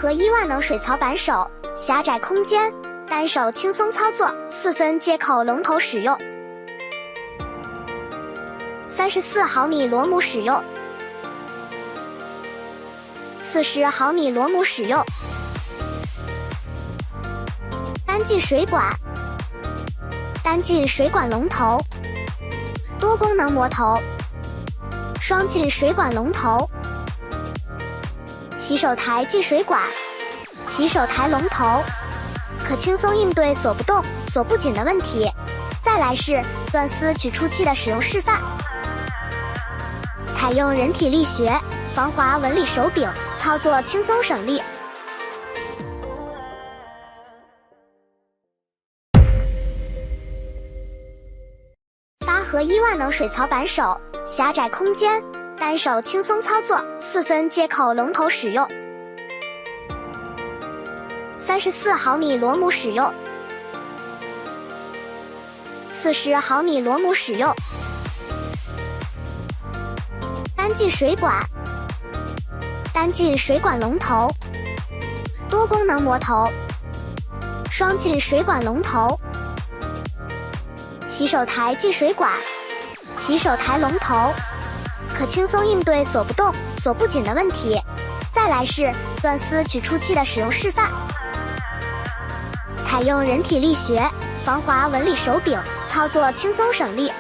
合一万能水槽扳手，狭窄空间，单手轻松操作，4分接口龙头使用，34毫米螺母使用，40毫米螺母使用，单进水管，单进水管龙头，多功能磨头，双进水管龙头，洗手台进水管，洗手台龙头，可轻松应对锁不动、锁不紧的问题。再来是断丝取出器的使用示范，采用人体力学防滑纹理手柄，操作轻松省力。8合1万能水槽扳手，狭窄空间，单手轻松操作，4分接口龙头使用，34毫米螺母使用，40毫米螺母使用，单进水管，单进水管龙头，多功能磨头，双进水管龙头，洗手台进水管，洗手台龙头，可轻松应对锁不动、锁不紧的问题。再来是断丝取出器的使用示范，采用人体力学防滑纹理手柄，操作轻松省力。